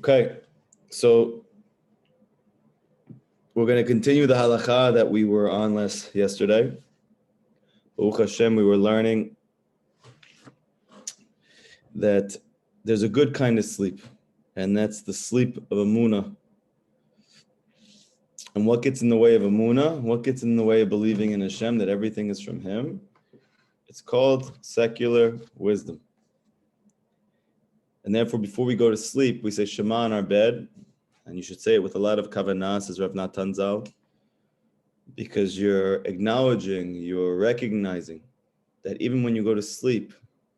Okay, so we're going to continue the halacha that we were on yesterday. Baruch Hashem, we were learning that there's a good kind of sleep, and that's the sleep of Emunah. And what gets in the way of Emunah? What gets in the way of believing in Hashem, that everything is from Him? It's called secular wisdom. And therefore, before we go to sleep, we say Shema in our bed, and you should say it with a lot of kavanah, says Rav Natan Zal, because you're acknowledging, you're recognizing that even when you go to sleep,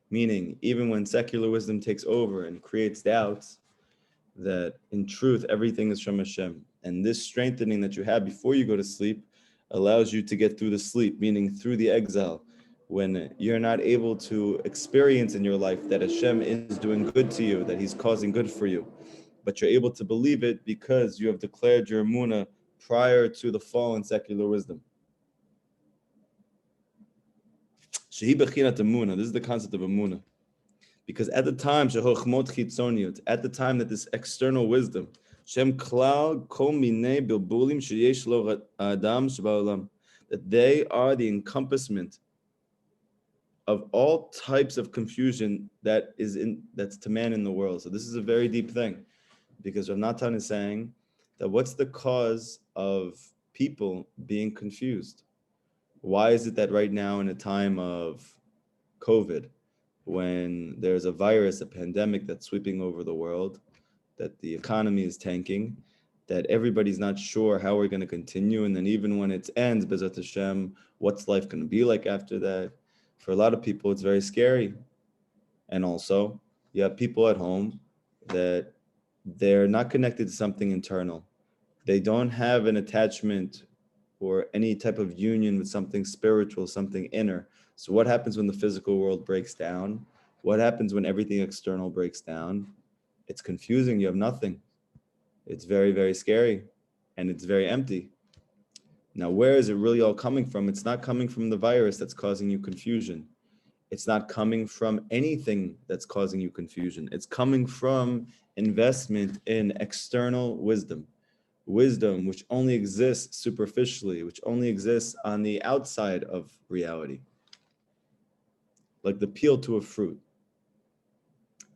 meaning even when secular wisdom takes over and creates doubts, that in truth, everything is from Hashem. And this strengthening that you have before you go to sleep allows you to get through the sleep, meaning through the exile, when you're not able to experience in your life that Hashem is doing good to you, that He's causing good for you. But you're able to believe it because you have declared your emunah prior to the fall in secular wisdom. Shehi bechinat emunah. This is the concept of emunah. Because at the time, at the time that this external wisdom, that they are the encompassment of all types of confusion that's to man in the world. So this is a very deep thing. Because Rav Natan is saying that what's the cause of people being confused? Why is it that right now in a time of COVID, when there's a virus, a pandemic that's sweeping over the world, that the economy is tanking, that everybody's not sure how we're going to continue, and then even when it ends, B'ezrat Hashem, what's life going to be like after that? For a lot of people, it's very scary. And also, you have people at home that they're not connected to something internal. They don't have an attachment or any type of union with something spiritual, something inner. So what happens when the physical world breaks down? What happens when everything external breaks down? It's confusing. You have nothing. It's very, very scary. And it's very empty. Now, where is it really all coming from? It's not coming from the virus that's causing you confusion. It's not coming from anything that's causing you confusion. It's coming from investment in external wisdom. Wisdom which only exists superficially, which only exists on the outside of reality. Like the peel to a fruit.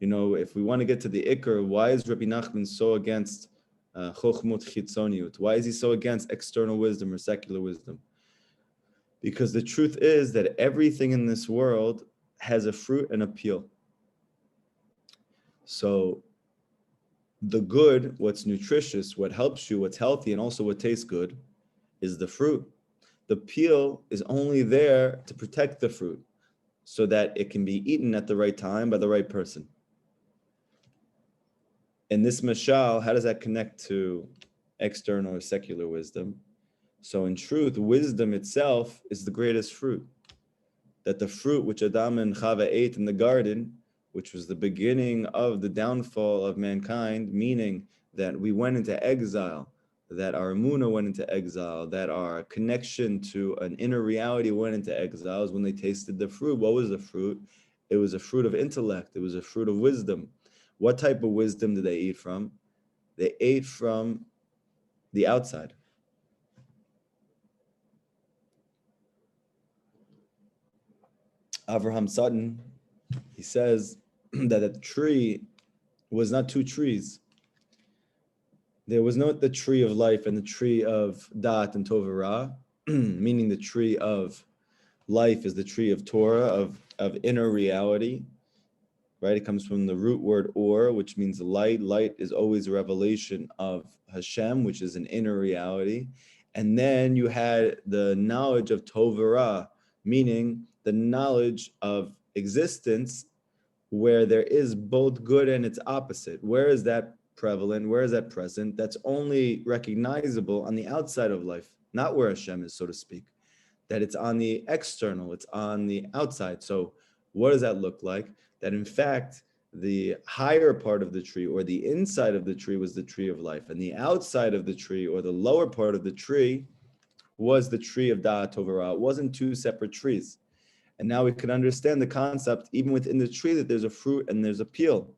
You know, if we want to get to the ikar, why is Rabbi Nachman so against chokhmut chitzoniut? Why is he so against external wisdom or secular wisdom? Because the truth is that everything in this world has a fruit and a peel. So the good, what's nutritious, what helps you, what's healthy, and also what tastes good, is the fruit. The peel is only there to protect the fruit so that it can be eaten at the right time by the right person. In this mashal, how does that connect to external or secular wisdom? So in truth, wisdom itself is the greatest fruit. That the fruit which Adam and Chava ate in the garden, which was the beginning of the downfall of mankind, meaning that we went into exile, that our emunah went into exile, that our connection to an inner reality went into exile, is when they tasted the fruit. What was the fruit? It was a fruit of intellect. It was a fruit of wisdom. What type of wisdom did they eat from? They ate from the outside. Avraham Sutton, he says that the tree was not two trees. There was not the tree of life and the tree of Da'at and Tov Ra, meaning the tree of life is the tree of Torah, of inner reality, right? It comes from the root word or, which means light. Light is always a revelation of Hashem, which is an inner reality. And then you had the knowledge of Tov Ra, meaning the knowledge of existence where there is both good and its opposite. Where is that prevalent? Where is that present? That's only recognizable on the outside of life, not where Hashem is, so to speak. That it's on the external, it's on the outside. So what does that look like? That in fact, the higher part of the tree or the inside of the tree was the tree of life. And the outside of the tree or the lower part of the tree was the tree of Da'at Tovara. It wasn't two separate trees. And now we can understand the concept, even within the tree, that there's a fruit and there's a peel.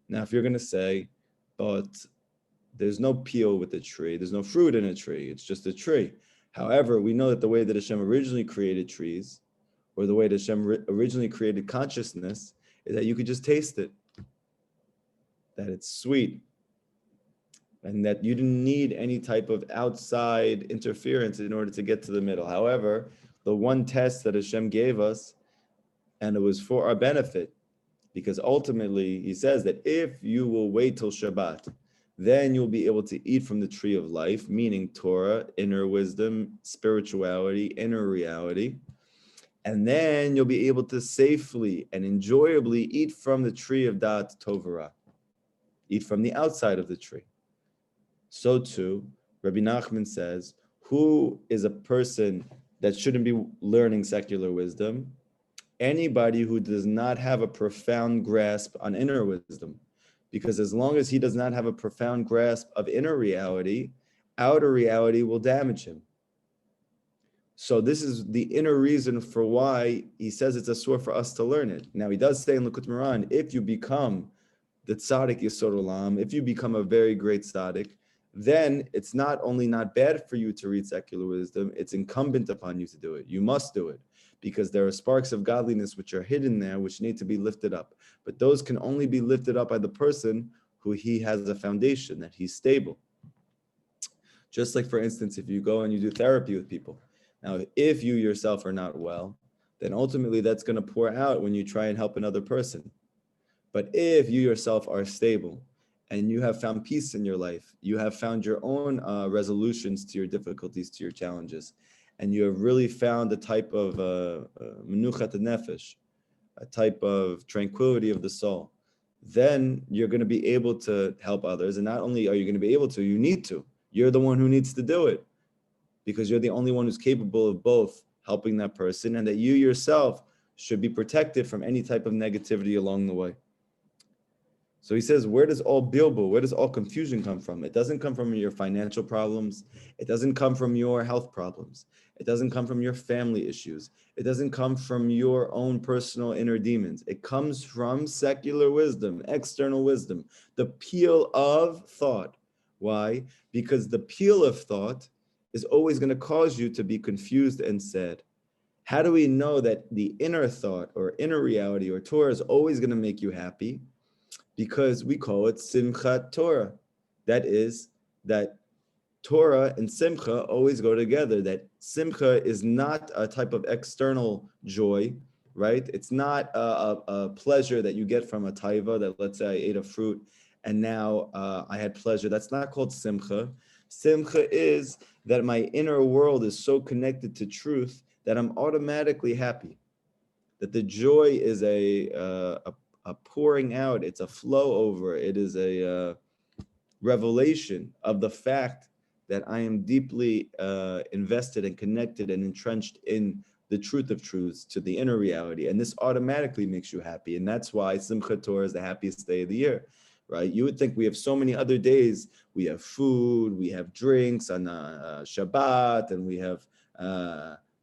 Now, if you're going to say, but there's no peel with the tree. There's no fruit in a tree. It's just a tree. However, we know that the way that Hashem originally created trees, or the way that Hashem originally created consciousness, is that you could just taste it, that it's sweet, and that you didn't need any type of outside interference in order to get to the middle. However, the one test that Hashem gave us, and it was for our benefit, because ultimately he says that if you will wait till Shabbat, then you'll be able to eat from the tree of life, meaning Torah, inner wisdom, spirituality, inner reality. And then you'll be able to safely and enjoyably eat from the tree of Da'at Tovara, eat from the outside of the tree. So too, Rabbi Nachman says, who is a person that shouldn't be learning secular wisdom? Anybody who does not have a profound grasp on inner wisdom. Because as long as he does not have a profound grasp of inner reality, outer reality will damage him. So this is the inner reason for why he says it's a sword for us to learn it. Now he does say in Likutey Moharan, if you become the tzaddik Yesod Olam, if you become a very great tzaddik, then it's not only not bad for you to read secular wisdom, it's incumbent upon you to do it. You must do it, because there are sparks of godliness which are hidden there, which need to be lifted up. But those can only be lifted up by the person who he has a foundation, that he's stable. Just like, for instance, if you go and you do therapy with people. Now, if you yourself are not well, then ultimately that's going to pour out when you try and help another person. But if you yourself are stable and you have found peace in your life, you have found your own resolutions to your difficulties, to your challenges, and you have really found a type of menuchat nefesh, a type of tranquility of the soul, then you're going to be able to help others. And not only are you going to be able to, you need to. You're the one who needs to do it, because you're the only one who's capable of both helping that person, and that you yourself should be protected from any type of negativity along the way. So he says, where does all bilbo, where does all confusion come from? It doesn't come from your financial problems. It doesn't come from your health problems. It doesn't come from your family issues. It doesn't come from your own personal inner demons. It comes from secular wisdom, external wisdom, the peel of thought. Why? Because the peel of thought is always going to cause you to be confused and sad. How do we know that the inner thought or inner reality or Torah is always going to make you happy? Because we call it Simchat Torah. That is, that Torah and Simcha always go together. That Simcha is not a type of external joy, right? It's not a pleasure that you get from a taiva, that let's say I ate a fruit and now I had pleasure. That's not called Simcha. Simcha is that my inner world is so connected to truth that I'm automatically happy. That the joy is a pouring out, it's a flow over, it is a revelation of the fact that I am deeply invested and connected and entrenched in the truth of truths, to the inner reality. And this automatically makes you happy. And that's why Simchat Torah is the happiest day of the year, right? You would think we have so many other days. We have food, we have drinks on Shabbat, and we have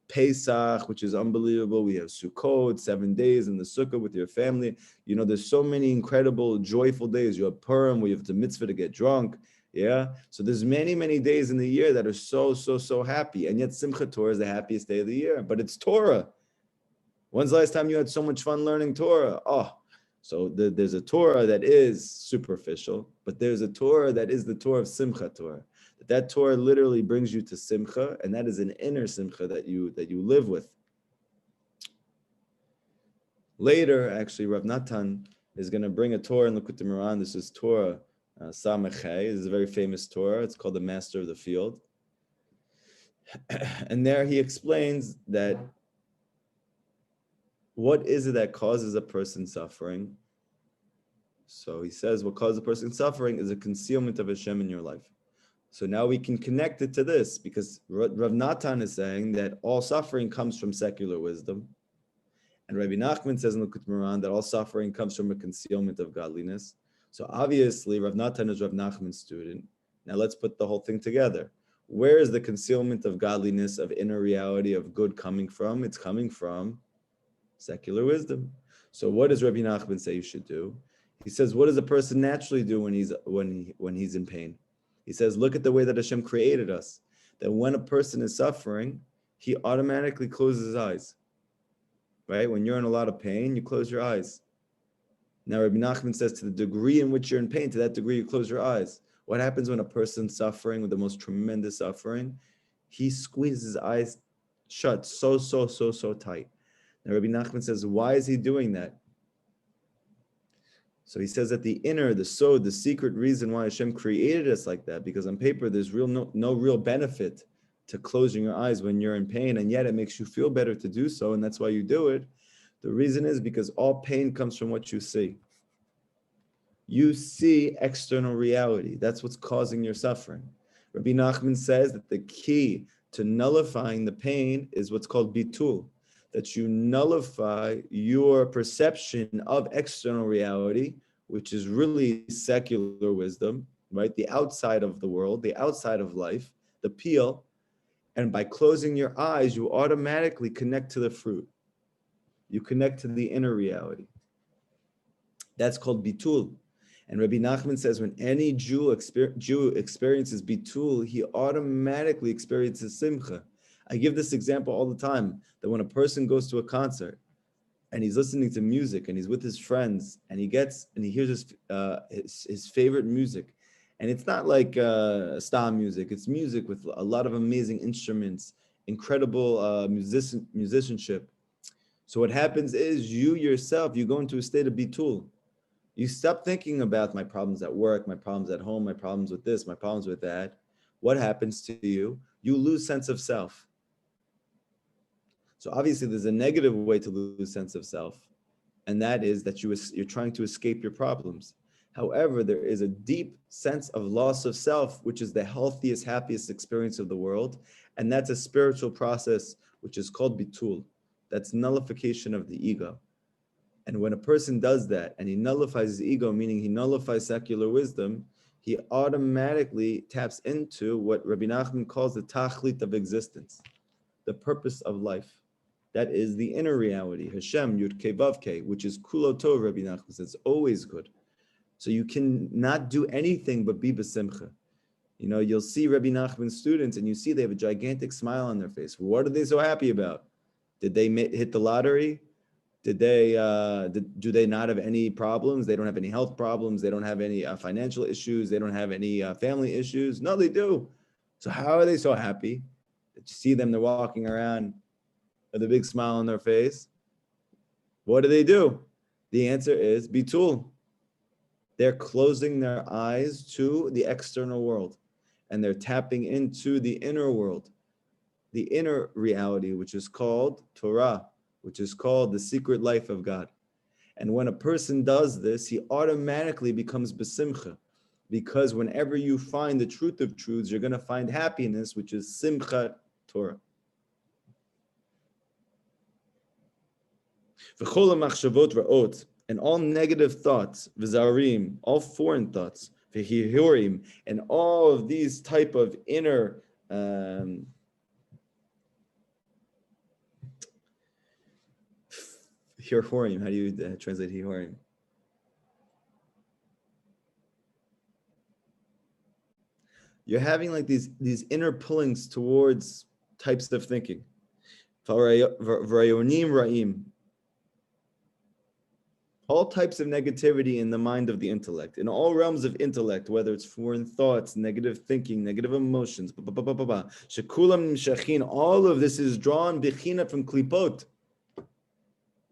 Pesach, which is unbelievable. We have Sukkot, 7 days in the Sukkah with your family. You know, there's so many incredible, joyful days. You have Purim, where you have the mitzvah to get drunk. Yeah. So there's many, many days in the year that are so happy. And yet Simchat Torah is the happiest day of the year. But it's Torah. When's the last time you had so much fun learning Torah? Oh, so there's a Torah that is superficial, but there's a Torah that is the Torah of Simchat Torah. That Torah literally brings you to Simcha, and that is an inner Simcha that you live with. Later, actually, Rav Natan is going to bring a Torah in Likutey Moharan. This is Torah Samechei. This is a very famous Torah. It's called the Master of the Field. And there he explains that what is it that causes a person suffering? So he says what causes a person suffering is a concealment of Hashem in your life. So now we can connect it to this, because Rav Natan is saying that all suffering comes from secular wisdom. And Rabbi Nachman says in Likutey Moharan that all suffering comes from a concealment of godliness. So obviously Rav Natan is Rav Nachman's student. Now let's put the whole thing together. Where is the concealment of godliness, of inner reality, of good coming from? It's coming from secular wisdom. So what does Rabbi Nachman say you should do? He says, what does a person naturally do when he's in pain? He says, look at the way that Hashem created us. That when a person is suffering, he automatically closes his eyes. Right? When you're in a lot of pain, you close your eyes. Now, Rabbi Nachman says, to the degree in which you're in pain, to that degree you close your eyes. What happens when a person's suffering with the most tremendous suffering? He squeezes his eyes shut so tight. Now, Rabbi Nachman says, why is he doing that? So he says that the inner, the sod, the secret reason why Hashem created us like that, because on paper there's no real benefit to closing your eyes when you're in pain, and yet it makes you feel better to do so, and that's why you do it. The reason is because all pain comes from what you see. You see external reality. That's what's causing your suffering. Rabbi Nachman says that the key to nullifying the pain is what's called bitul, that you nullify your perception of external reality, which is really secular wisdom, right? The outside of the world, the outside of life, the peel. And by closing your eyes, you automatically connect to the fruit. You connect to the inner reality. That's called bitul. And Rabbi Nachman says when any Jew experiences bitul, he automatically experiences simcha. I give this example all the time, that when a person goes to a concert and he's listening to music and he's with his friends and he hears his favorite music, and it's not like star music, it's music with a lot of amazing instruments, incredible musicianship. So what happens is you yourself, you go into a state of bitul. You stop thinking about my problems at work, my problems at home, my problems with this, my problems with that. What happens to you? You lose sense of self. So obviously there's a negative way to lose sense of self, and that is that you're trying to escape your problems. However, there is a deep sense of loss of self, which is the healthiest, happiest experience of the world, and that's a spiritual process which is called bitul. That's nullification of the ego. And when a person does that, and he nullifies his ego, meaning he nullifies secular wisdom, he automatically taps into what Rabbi Nachman calls the tachlit of existence, the purpose of life. That is the inner reality, Hashem, Yud Kei Vav Kei, which is kulo tov, Rabbi Nachman says, always good. So you can not do anything but be besimcha. You know, you'll see Rabbi Nachman's students, and you see they have a gigantic smile on their face. What are they so happy about? Did they hit the lottery? Do they not have any problems? They don't have any health problems. They don't have any financial issues. They don't have any family issues. No, they do. So how are they so happy? That you see them, they're walking around with a big smile on their face. What do? The answer is bitul. They're closing their eyes to the external world, and they're tapping into the inner world, the inner reality, which is called Torah, which is called the secret life of God. And when a person does this, he automatically becomes besimcha, because whenever you find the truth of truths, you're going to find happiness, which is simchat Torah. V'chol ha'machshavot ra'ot, and all negative thoughts, v'zarim, all foreign thoughts, v'hihurim, and all of these type of inner hihurim. How do you translate hihurim? You're having like these inner pullings towards types of thinking. V'rayonim ra'im, all types of negativity in the mind of the intellect, in all realms of intellect, whether it's foreign thoughts, negative thinking, negative emotions, shekulam nimshachin, all of this is drawn bechina from klipot.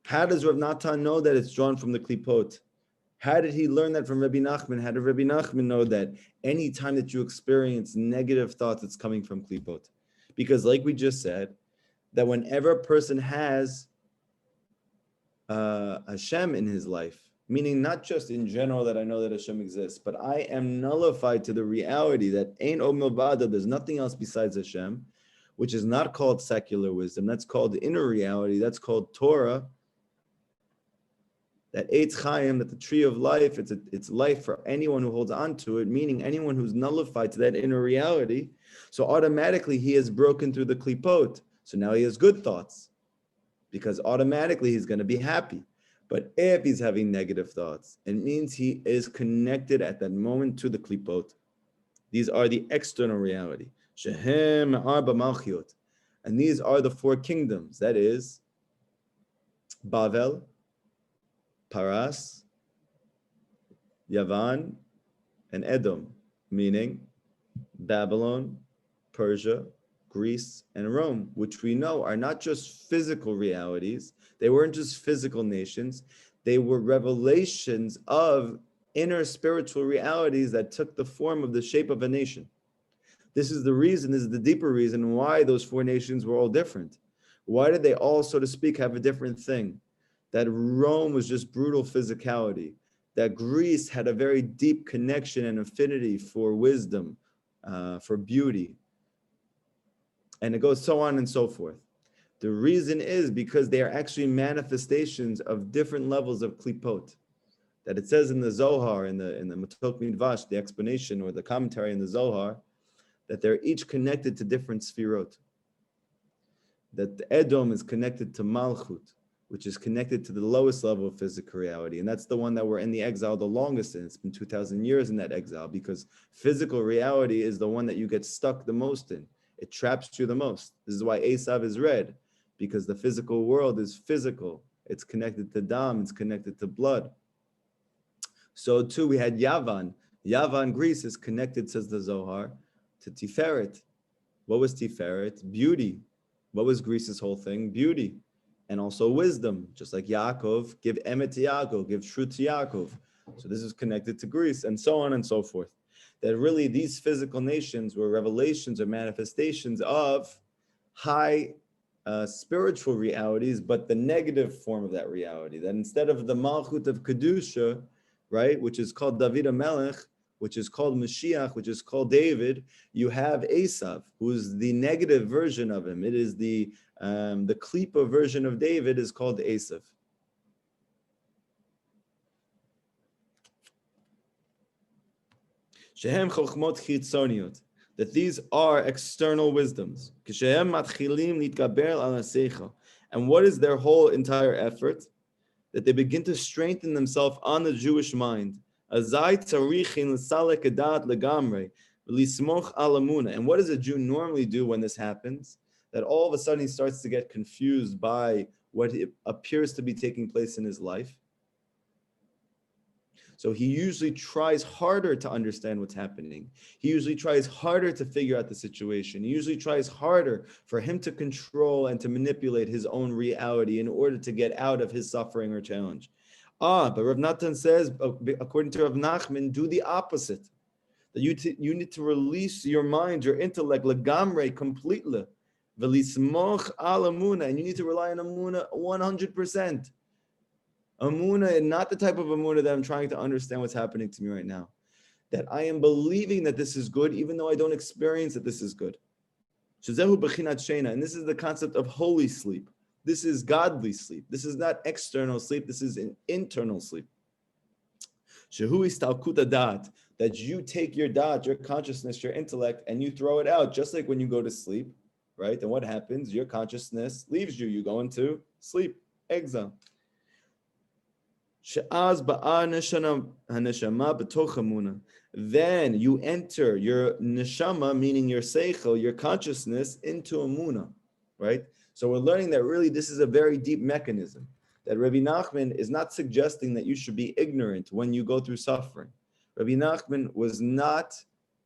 How does Rav Natan know that it's drawn from the klipot? How did he learn that from Rabbi Nachman? How did Rabbi Nachman know that any time that you experience negative thoughts, it's coming from klipot? Because like we just said, that whenever a person has Hashem in his life, meaning not just in general that I know that Hashem exists, but I am nullified to the reality that Ein Od Milvado, there's nothing else besides Hashem, which is not called secular wisdom. That's called the inner reality. That's called Torah. That Eitz Chaim, that the tree of life, it's life for anyone who holds on to it, meaning anyone who's nullified to that inner reality. So automatically he has broken through the klipot. So now he has good thoughts, because automatically he's going to be happy. But if he's having negative thoughts, it means he is connected at that moment to the klipot. These are the external reality. Shehem arba malchiot. And these are the four kingdoms. That is Bavel, Paras, Yavan, and Edom, meaning Babylon, Persia, Greece, and Rome, which we know are not just physical realities. They weren't just physical nations. They were revelations of inner spiritual realities that took the form of the shape of a nation. This is the deeper reason why those four nations were all different. Why did they all, so to speak, have a different thing? That Rome was just brutal physicality, that Greece had a very deep connection and affinity for wisdom, for beauty, and it goes so on and so forth. The reason is because they are actually manifestations of different levels of klipot. That it says in the Zohar, in the Matok Midvash, the explanation or the commentary in the Zohar, that they're each connected to different sfirot. That the Edom is connected to Malchut, which is connected to the lowest level of physical reality. And that's the one that we're in the exile the longest in. It's been 2,000 years in that exile because physical reality is the one that you get stuck the most in. It traps you the most. This is why Esav is red, because the physical world is physical. It's connected to Dam, it's connected to blood. So too, we had Yavan. Yavan, Greece, is connected, says the Zohar, to Tiferet. What was Tiferet? Beauty. What was Greece's whole thing? Beauty. And also wisdom. Just like Yaakov, give emet to Yaakov, give truth to Yaakov. So this is connected to Greece, and so on and so forth. That really these physical nations were revelations or manifestations of high spiritual realities, but the negative form of that reality. That instead of the Malchut of Kedusha, right, which is called David HaMelech, which is called Mashiach, which is called David, you have Esav, who's the negative version of him. It is the Klipa version of David is called Esav. Shehem chokhmot chitzoniot, that these are external wisdoms. Kishehem matchilim nitgaber al hasecha. And what is their whole entire effort? That they begin to strengthen themselves on the Jewish mind. Azai tzarichin l'salek edat legamre v'lismoch al amuna. And what does a Jew normally do when this happens? That all of a sudden he starts to get confused by what appears to be taking place in his life. So he usually tries harder to understand what's happening. He usually tries harder to figure out the situation. He usually tries harder for him to control and to manipulate his own reality in order to get out of his suffering or challenge. But Rav Natan says, according to Rav Nachman, do the opposite. That you need to release your mind, your intellect, legamre, completely. V'lismoch al amuna, and you need to rely on amuna 100%. Amuna, and not the type of amuna that I'm trying to understand what's happening to me right now. That I am believing that this is good, even though I don't experience that this is good. Shezehu b'chinat sheina, and this is the concept of holy sleep. This is godly sleep. This is not external sleep. This is an internal sleep. Shehu istalkut adat, that you take your dat, your consciousness, your intellect, and you throw it out, just like when you go to sleep, right? And what happens? Your consciousness leaves you. You go into sleep, exile. Then you enter your neshama, meaning your seichel, your consciousness, into amuna, right? So we're learning that really this is a very deep mechanism, that Rabbi Nachman is not suggesting that you should be ignorant when you go through suffering. Rabbi Nachman was not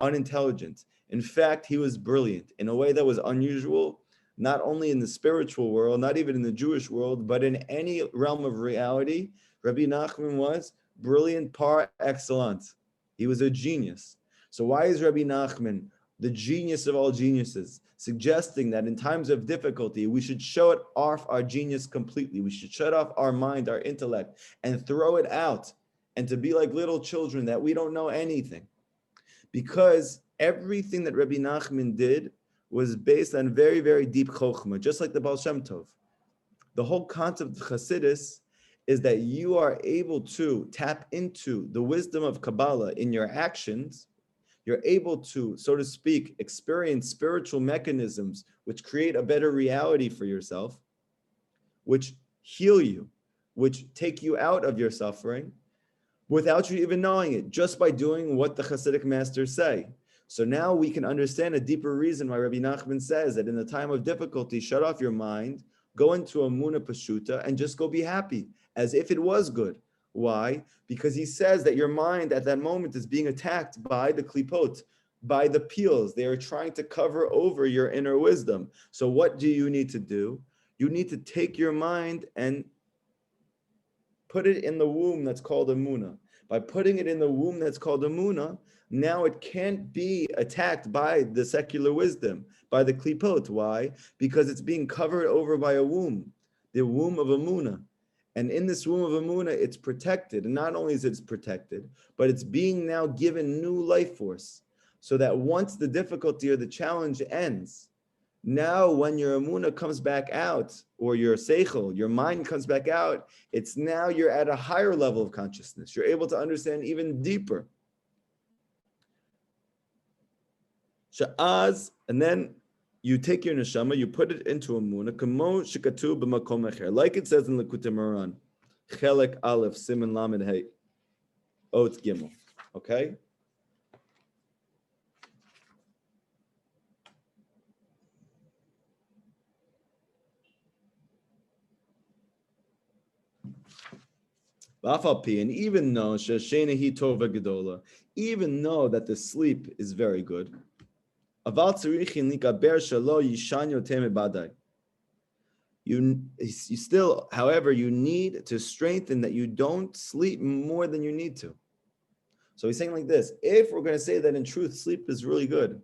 unintelligent. In fact, he was brilliant in a way that was unusual, not only in the spiritual world, not even in the Jewish world, but in any realm of reality. Rabbi Nachman was brilliant par excellence. He was a genius. So why is Rabbi Nachman, the genius of all geniuses, suggesting that in times of difficulty, we should shut off our genius completely? We should shut off our mind, our intellect, and throw it out, and to be like little children that we don't know anything. Because everything that Rabbi Nachman did was based on very, very deep chokhmah, just like the Baal Shem Tov. The whole concept of Chassidus is that you are able to tap into the wisdom of Kabbalah in your actions. You're able to, so to speak, experience spiritual mechanisms which create a better reality for yourself, which heal you, which take you out of your suffering without you even knowing it, just by doing what the Hasidic masters say. So now we can understand a deeper reason why Rabbi Nachman says that in the time of difficulty, shut off your mind, go into a Muna Pashuta, and just go be happy, as if it was good. Why? Because he says that your mind at that moment is being attacked by the klipot, by the peels. They are trying to cover over your inner wisdom. So what do you need to do? You need to take your mind and put it in the womb that's called Amuna. By putting it in the womb that's called Amuna, now it can't be attacked by the secular wisdom, by the klipot. Why? Because it's being covered over by a womb, the womb of Amuna. And in this womb of Amuna, it's protected. And not only is it protected, but it's being now given new life force. So that once the difficulty or the challenge ends, now when your Amuna comes back out, or your seichel, your mind comes back out, it's now you're at a higher level of consciousness. You're able to understand even deeper. Sha'az, and then you take your neshama, you put it into Amuna, kamo shikatu b'makom acher, like it says in Likutey Moran, Chelek Aleph, Siman Lamed Hey, Ot Gimel. Okay? And even though even though that the sleep is very good, you still, however, you need to strengthen that you don't sleep more than you need to. So he's saying like this: if we're going to say that in truth, sleep is really good,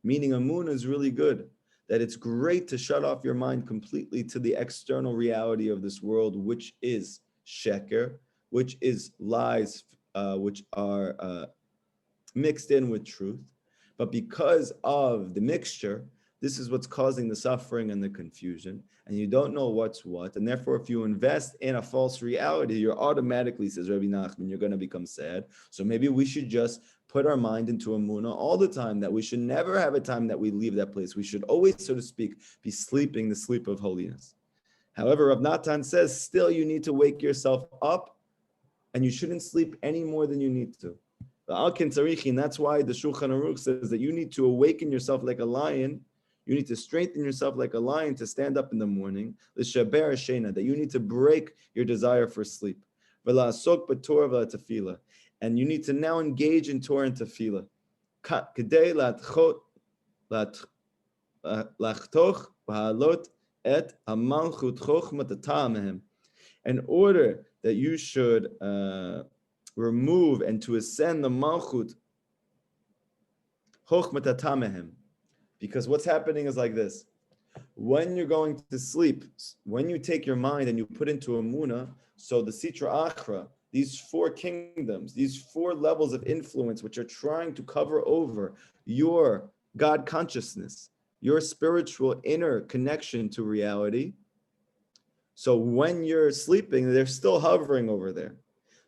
meaning Amun is really good, that it's great to shut off your mind completely to the external reality of this world, which is sheker, which is lies, which are mixed in with truth. But because of the mixture, this is what's causing the suffering and the confusion, and you don't know what's what. And therefore, if you invest in a false reality, you're automatically, says Rabbi Nachman, you're going to become sad. So maybe we should just put our mind into Amuna all the time, that we should never have a time that we leave that place. We should always, so to speak, be sleeping the sleep of holiness. However, Rav Natan says, still you need to wake yourself up, and you shouldn't sleep any more than you need to. That's why the Shulchan Aruch says that you need to awaken yourself like a lion. You need to strengthen yourself like a lion to stand up in the morning. That you need to break your desire for sleep. And you need to now engage in Torah and Tefillah. In order that you should remove and to ascend the Malchut Chochmat HaTamehem. Because what's happening is like this. When you're going to sleep, when you take your mind and you put into Amuna, so the Sitra Achra, these four kingdoms, these four levels of influence which are trying to cover over your God consciousness, your spiritual inner connection to reality. So when you're sleeping, they're still hovering over there.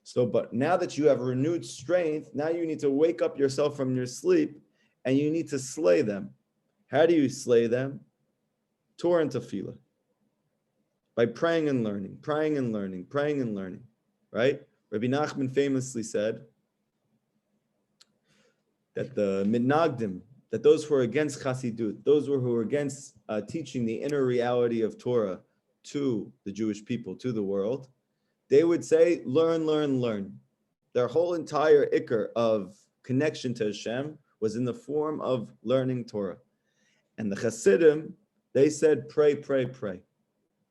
So, but now that you have renewed strength, now you need to wake up yourself from your sleep and you need to slay them. How do you slay them? Torah and Tefillah. By praying and learning, praying and learning, praying and learning, right? Rabbi Nachman famously said that the Mitnagdim, that those who are against Chassidut, those who are against teaching the inner reality of Torah to the Jewish people, to the world, they would say, learn, learn, learn. Their whole entire ikar of connection to Hashem was in the form of learning Torah. And the Chassidim, they said, pray, pray, pray.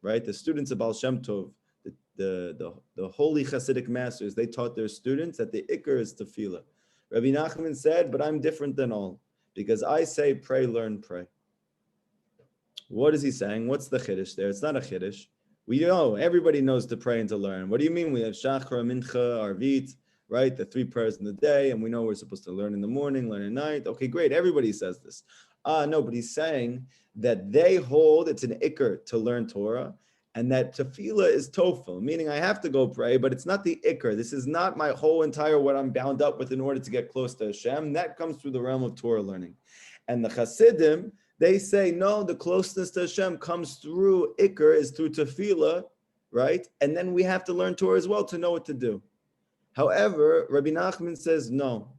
Right? The students of Baal Shem Tov, the holy Chassidic masters, they taught their students that the ikar is tefillah. Rabbi Nachman said, but I'm different than all, because I say pray, learn, pray. What is he saying? What's the chiddush there? It's not a chiddush. We know, everybody knows to pray and to learn. What do you mean? We have Shachar, Mincha, Arvit, right? The three prayers in the day, and we know we're supposed to learn in the morning, learn at night. Okay, great. Everybody says this. No, but he's saying that they hold it's an ikar to learn Torah, and that tefillah is tofel, meaning I have to go pray, but it's not the ikar. This is not my whole entire what I'm bound up with in order to get close to Hashem. That comes through the realm of Torah learning. And the Chassidim, they say, no, the closeness to Hashem comes through ikar, is through tefillah, right? And then we have to learn Torah as well to know what to do. However, Rabbi Nachman says no,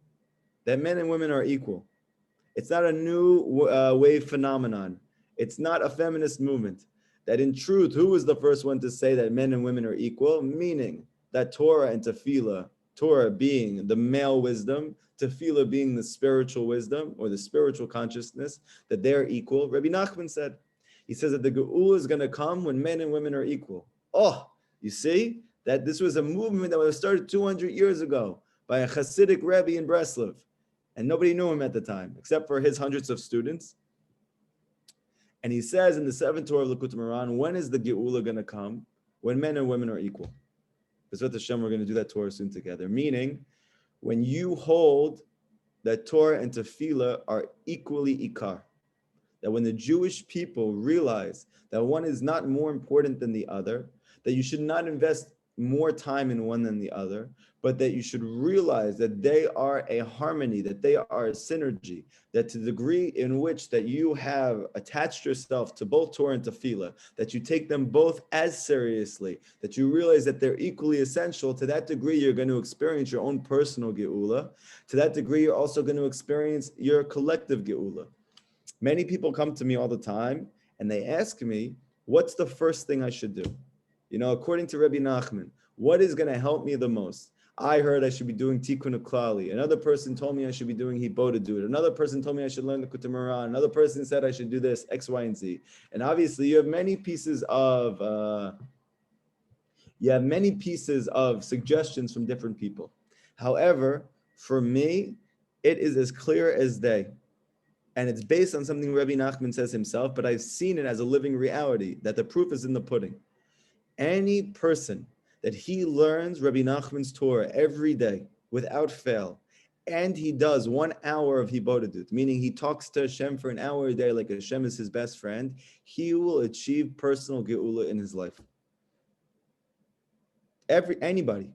that men and women are equal. It's not a new wave phenomenon. It's not a feminist movement. That in truth, who was the first one to say that men and women are equal? Meaning that Torah and Tefillah, Torah being the male wisdom, Tefillah being the spiritual wisdom or the spiritual consciousness, that they're equal. Rabbi Nachman said, he says that the Geula is going to come when men and women are equal. Oh, you see that this was a movement that was started 200 years ago by a Hasidic Rebbe in Breslov. And nobody knew him at the time, except for his hundreds of students. And he says in the seventh Torah of Likutey Halachot, when is the Geula going to come? When men and women are equal. B'ezrat Hashem, we're going to do that Torah soon together. Meaning, when you hold that Torah and Tefillah are equally ikar. That when the Jewish people realize that one is not more important than the other, that you should not invest more time in one than the other, but that you should realize that they are a harmony, that they are a synergy, that to the degree in which that you have attached yourself to both Torah and Tefillah, that you take them both as seriously, that you realize that they're equally essential, to that degree you're going to experience your own personal Geula. To that degree, you're also going to experience your collective Geula. Many people come to me all the time and they ask me, what's the first thing I should do? You know, according to Rabbi Nachman, what is going to help me the most? I heard I should be doing Tikkun Klali. Another person told me I should be doing Hibodedut. Another person told me I should learn the Likutey Halachot. Another person said I should do this, X, Y, and Z. And obviously, you have many pieces of suggestions from different people. However, for me, it is as clear as day. And it's based on something Rabbi Nachman says himself, but I've seen it as a living reality, that the proof is in the pudding. Any person that he learns Rabbi Nachman's Torah every day without fail, and he does 1 hour of Hibodedut, meaning he talks to Hashem for an hour a day like Hashem is his best friend, he will achieve personal Geula in his life. Anybody.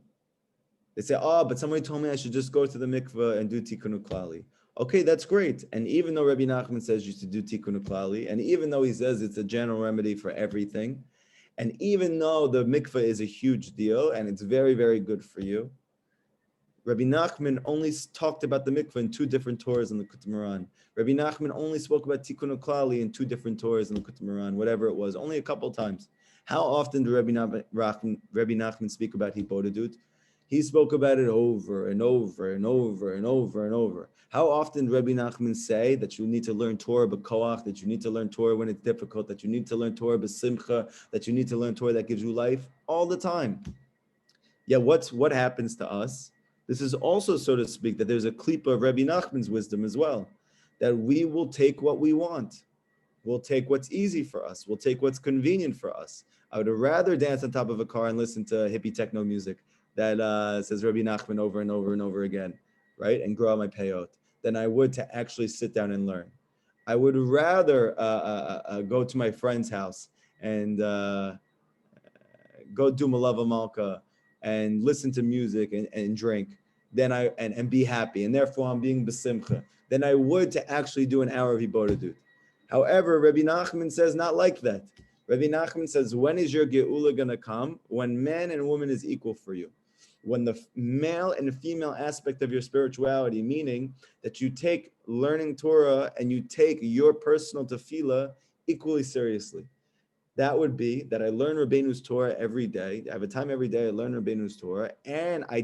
They say, but somebody told me I should just go to the mikveh and do Tikkun Klali. Okay, that's great. And even though Rabbi Nachman says you should do Tikkun Klali, and even though he says it's a general remedy for everything, and even though the mikveh is a huge deal and it's very, very good for you, Rabbi Nachman only talked about the mikveh in 2 different Torahs in the Likutey Halachot. Rabbi Nachman only spoke about Tikkun Klali in 2 different Torahs in the Likutey Halachot, whatever it was, only a couple times. How often did Rabbi Nachman speak about Hibodedut? He spoke about it over and over and over and over and over. How often did Rabbi Nachman say that you need to learn Torah b'koach, that you need to learn Torah when it's difficult, that you need to learn Torah b'simcha, that you need to learn Torah that gives you life? All the time. Yeah, what happens to us? This is also, so to speak, that there's a klipa of Rabbi Nachman's wisdom as well, that we will take what we want. We'll take what's easy for us. We'll take what's convenient for us. I would rather dance on top of a car and listen to hippie techno music that says Rabbi Nachman over and over and over again, right? And grow my payot, than I would to actually sit down and learn. I would rather go to my friend's house and go do Malava Malka and listen to music and drink, and be happy, and therefore I'm being besimcha, than I would to actually do an hour of Hibodedut. However, Rabbi Nachman says not like that. Rabbi Nachman says, when is your Geula going to come? When man and woman is equal for you. When the male and female aspect of your spirituality, meaning that you take learning Torah and you take your personal tefillah equally seriously. That would be that I learn Rabbeinu's Torah every day. I have a time every day I learn Rabbeinu's Torah, and I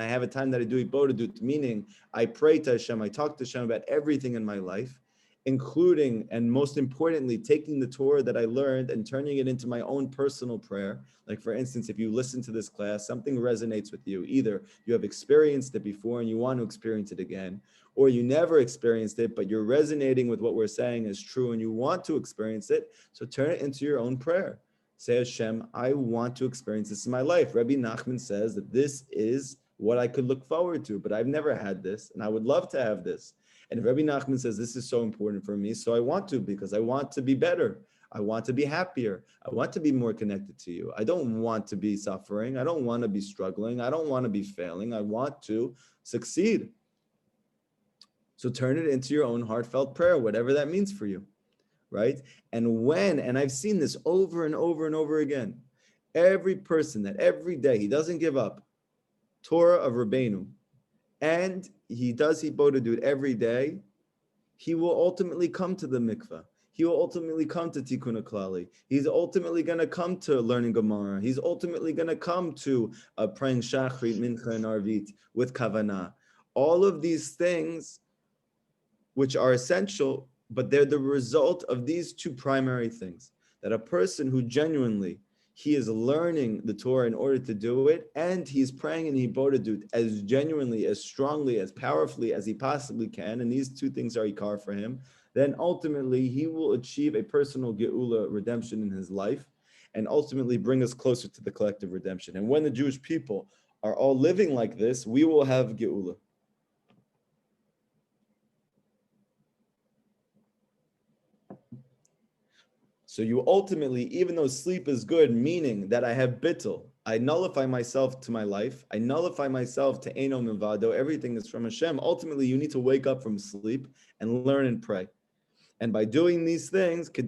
have a time that I do Hibodedut, meaning I pray to Hashem, I talk to Hashem about everything in my life, including and most importantly, taking the Torah that I learned and turning it into my own personal prayer. Like for instance, if you listen to this class, something resonates with you. Either you have experienced it before and you want to experience it again, or you never experienced it, but you're resonating with what we're saying is true and you want to experience it. So turn it into your own prayer. Say, Hashem, I want to experience this in my life. Rabbi Nachman says that this is what I could look forward to, but I've never had this and I would love to have this. And Rabbi Nachman says, this is so important for me, so I want to, because I want to be better. I want to be happier. I want to be more connected to you. I don't want to be suffering. I don't want to be struggling. I don't want to be failing. I want to succeed. So turn it into your own heartfelt prayer, whatever that means for you, right? And I've seen this over and over and over again, Every person that every day he doesn't give up Torah of Rabbeinu, and he does Hibodedut every day, he will ultimately come to the mikveh. He will ultimately come to Tikkun HaKlali. He's ultimately going to come to learning Gemara. He's ultimately going to come to praying Shachrit, Mincha, and Arvit with Kavanah. All of these things, which are essential, but they're the result of these two primary things. That a person who genuinely, he is learning the Torah in order to do it, and he's praying in Hibodedut as genuinely, as strongly, as powerfully as he possibly can, and these two things are ikar for him, then ultimately he will achieve a personal geula, redemption in his life, and ultimately bring us closer to the collective redemption. And when the Jewish people are all living like this, we will have geula. So you ultimately, even though sleep is good, meaning that I have bittul, I nullify myself to my life, I nullify myself to Eino Mivado, everything is from Hashem. Ultimately, you need to wake up from sleep and learn and pray. And by doing these things, you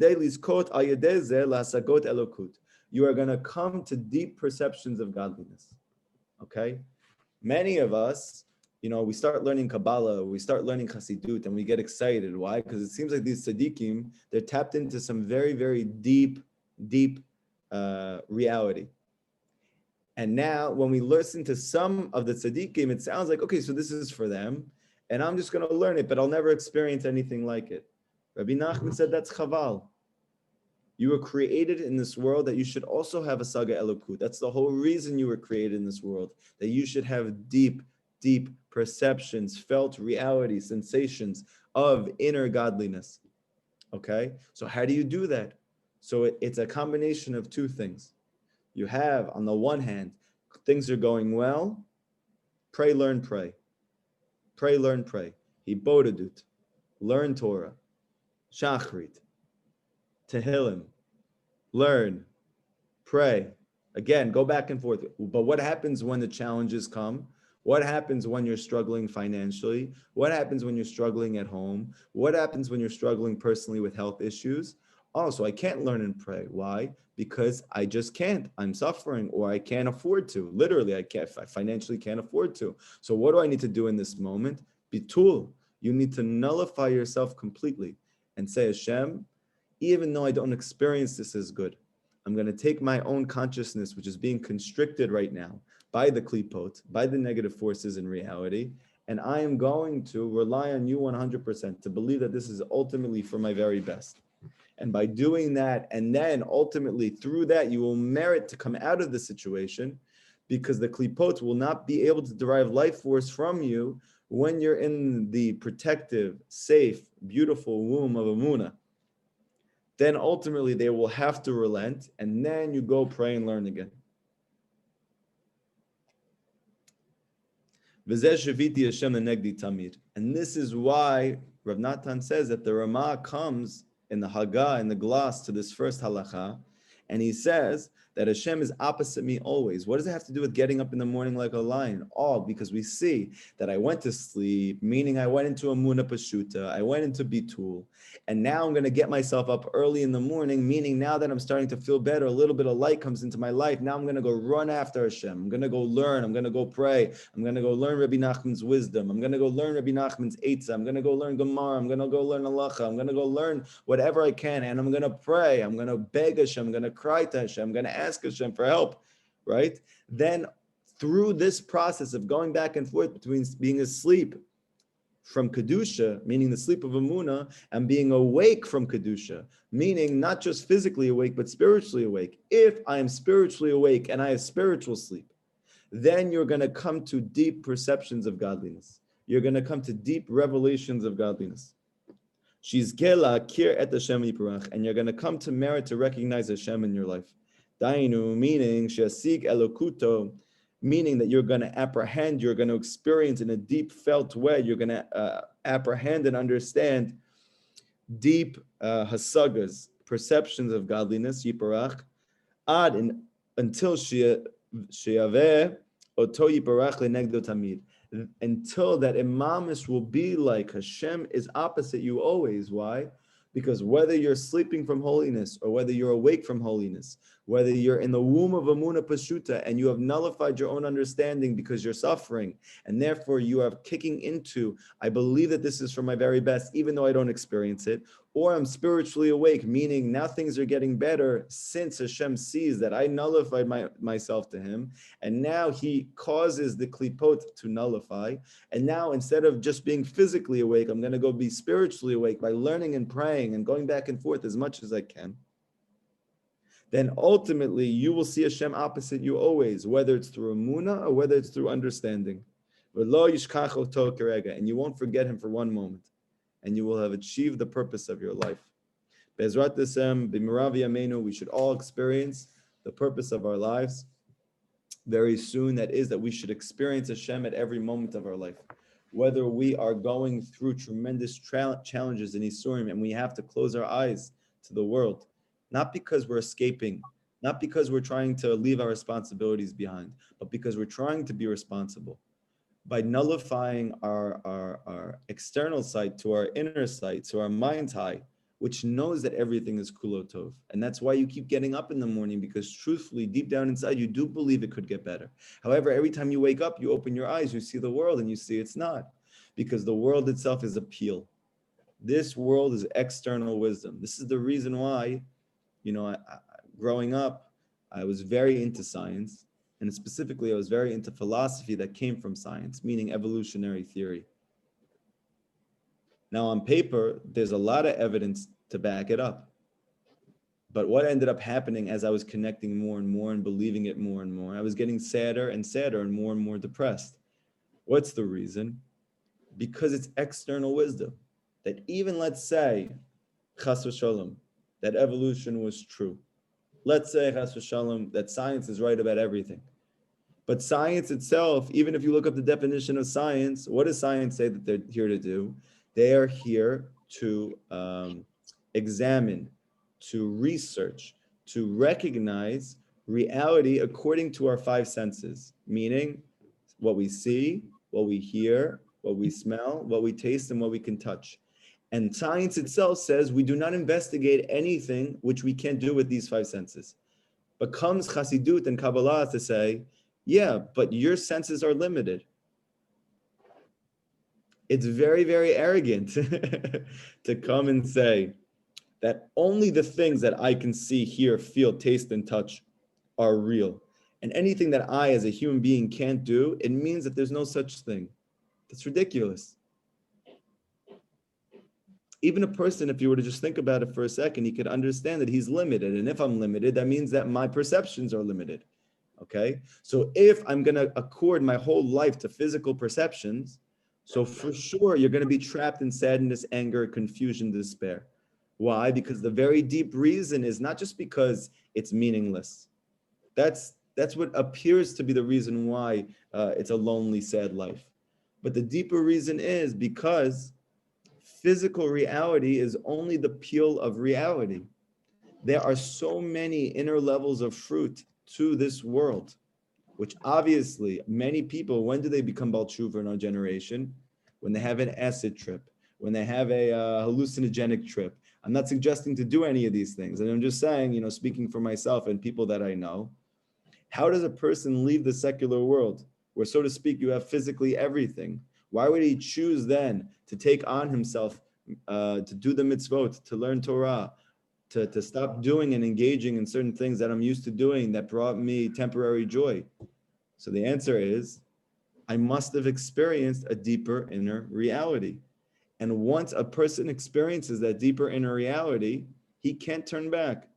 are going to come to deep perceptions of godliness. Okay? Many of us, we start learning Kabbalah, we start learning Chassidut, and we get excited. Why? Because it seems like these tzaddikim, they're tapped into some very, very deep reality. And now, when we listen to some of the tzaddikim, it sounds like, okay, so this is for them, and I'm just going to learn it, but I'll never experience anything like it. Rabbi Nachman said that's chaval. You were created in this world that you should also have a saga elokut. That's the whole reason you were created in this world, that you should have deep perceptions, felt reality, sensations of inner godliness. Okay? So how do you do that? So it's a combination of two things. You have, on the one hand, things are going well, pray, learn, pray. Pray, learn, pray. Hibodedut, learn Torah. Shachrit, Tehillim, learn, pray. Again, go back and forth. But what happens when the challenges come? What happens when you're struggling financially? What happens when you're struggling at home? What happens when you're struggling personally with health issues? Oh, so I can't learn and pray. Why? Because I just can't. I'm suffering, or I can't afford to. Literally, I financially can't afford to. So what do I need to do in this moment? Bitul. You need to nullify yourself completely and say, Hashem, even though I don't experience this as good, I'm going to take my own consciousness, which is being constricted right now by the klipot, by the negative forces in reality, and I am going to rely on you 100%, to believe that this is ultimately for my very best. And by doing that, and then ultimately through that, you will merit to come out of the situation, because the klipot will not be able to derive life force from you when you're in the protective, safe, beautiful womb of Amunah. Then ultimately they will have to relent, and then you go pray and learn again. And this is why Rav Natan says that the Ramah comes in the Haggah, in the gloss to this first halacha, and he says that Hashem is opposite me always. What does it have to do with getting up in the morning like a lion? All because we see that I went to sleep, meaning I went into Amuna Pashuta, I went into Bitul, and now I'm going to get myself up early in the morning, meaning now that I'm starting to feel better, a little bit of light comes into my life. Now I'm going to go run after Hashem. I'm going to go learn. I'm going to go pray. I'm going to go learn Rabbi Nachman's wisdom. I'm going to go learn Rabbi Nachman's Eitzah. I'm going to go learn Gemara. I'm going to go learn Halacha. I'm going to go learn whatever I can, and I'm going to pray. I'm going to beg Hashem. I'm going to cry to Hashem. I'm going to ask Hashem for help, right? Then through this process of going back and forth between being asleep from Kedusha, meaning the sleep of Amunah, and being awake from Kedusha, meaning not just physically awake, but spiritually awake. If I am spiritually awake and I have spiritual sleep, then you're going to come to deep perceptions of godliness. You're going to come to deep revelations of godliness. She's Gela Kir et Hashem Yiparach, and you're going to come to merit to recognize Hashem in your life. Dainu, meaning Shasig Elokuto, meaning that you're going to apprehend, you're going to experience in a deep felt way, you're going to apprehend and understand deep hasagas, perceptions of godliness, Yiparach, until Sheyaveh Oto Yiparach Lenegdo Tamid, until that imamish will be like Hashem is opposite you always. Why? Because whether you're sleeping from holiness or whether you're awake from holiness, whether you're in the womb of Amuna Pashuta and you have nullified your own understanding because you're suffering, and therefore you are kicking into, I believe that this is for my very best, even though I don't experience it, or I'm spiritually awake, meaning now things are getting better since Hashem sees that I nullified myself to him, and now he causes the klipot to nullify, and now instead of just being physically awake, I'm going to go be spiritually awake by learning and praying and going back and forth as much as I can. Then ultimately you will see Hashem opposite you always, whether it's through Emunah or whether it's through understanding. And you won't forget him for one moment. And you will have achieved the purpose of your life. Be'ezrat Hashem, b'mirav yameinu, we should all experience the purpose of our lives very soon. That is, that we should experience Hashem at every moment of our life. Whether we are going through tremendous challenges in Yisrael and we have to close our eyes to the world, not because we're escaping, not because we're trying to leave our responsibilities behind, but because we're trying to be responsible. By nullifying our external sight to our inner sight, to our mind's eye, which knows that everything is kulotov. And that's why you keep getting up in the morning, because truthfully, deep down inside, you do believe it could get better. However, every time you wake up, you open your eyes, you see the world and you see it's not, because the world itself is a peel. This world is external wisdom. This is the reason why, growing up, I was very into science. And specifically, I was very into philosophy that came from science, meaning evolutionary theory. Now, on paper, there's a lot of evidence to back it up. But what ended up happening as I was connecting more and more and believing it more and more, I was getting sadder and sadder and more depressed. What's the reason? Because it's external wisdom. That even, let's say, chas v'shalom, that evolution was true. Let's say, chas v'shalom, that science is right about everything. But science itself, even if you look up the definition of science, what does science say that they're here to do? They are here to examine, to research, to recognize reality according to our five senses, meaning what we see, what we hear, what we smell, what we taste, and what we can touch. And science itself says we do not investigate anything which we can't do with these five senses. But comes Chassidut and Kabbalah to say, yeah, but your senses are limited. It's very, very arrogant to come and say that only the things that I can see, hear, feel, taste, and touch are real. And anything that I, as a human being, can't do, it means that there's no such thing. That's ridiculous. Even a person, if you were to just think about it for a second, he could understand that he's limited. And if I'm limited, that means that my perceptions are limited. Okay? So if I'm going to accord my whole life to physical perceptions, so for sure, you're going to be trapped in sadness, anger, confusion, despair. Why? Because the very deep reason is not just because it's meaningless. That's what appears to be the reason why it's a lonely, sad life. But the deeper reason is because physical reality is only the peel of reality. There are so many inner levels of fruit to this world, which obviously many people, when do they become Baal Tshuva in our generation? When they have an acid trip, when they have a hallucinogenic trip. I'm not suggesting to do any of these things. And I'm just saying, speaking for myself and people that I know, how does a person leave the secular world where, so to speak, you have physically everything? Why would he choose then to take on himself, to do the mitzvot, to learn Torah, to stop doing and engaging in certain things that I'm used to doing that brought me temporary joy? So the answer is, I must have experienced a deeper inner reality. And once a person experiences that deeper inner reality, he can't turn back.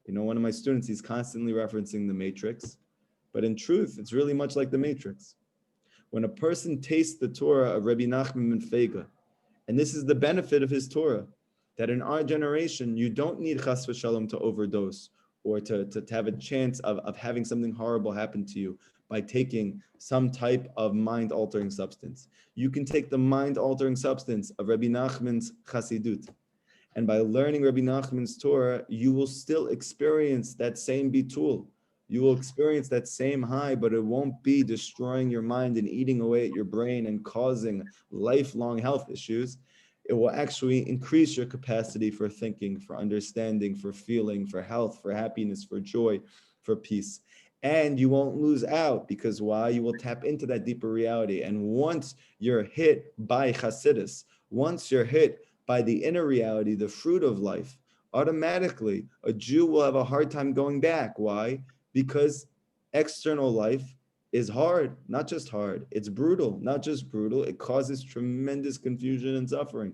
One of my students, he's constantly referencing the Matrix, but in truth, it's really much like the Matrix. When a person tastes the Torah of Rabbi Nachman ben Fega, and this is the benefit of his Torah, that in our generation, you don't need chas v'shalom to overdose or to have a chance of having something horrible happen to you by taking some type of mind-altering substance. You can take the mind-altering substance of Rabbi Nachman's Chassidut, and by learning Rabbi Nachman's Torah, you will still experience that same bitul. You will experience that same high, but it won't be destroying your mind and eating away at your brain and causing lifelong health issues. it will actually increase your capacity for thinking, for understanding, for feeling, for health, for happiness, for joy, for peace. And you won't lose out, because why? You will tap into that deeper reality. And once you're hit by Hasidus, once you're hit by the inner reality, the fruit of life, automatically a Jew will have a hard time going back. Why? Because external life is hard, not just hard, it's brutal, not just brutal, it causes tremendous confusion and suffering.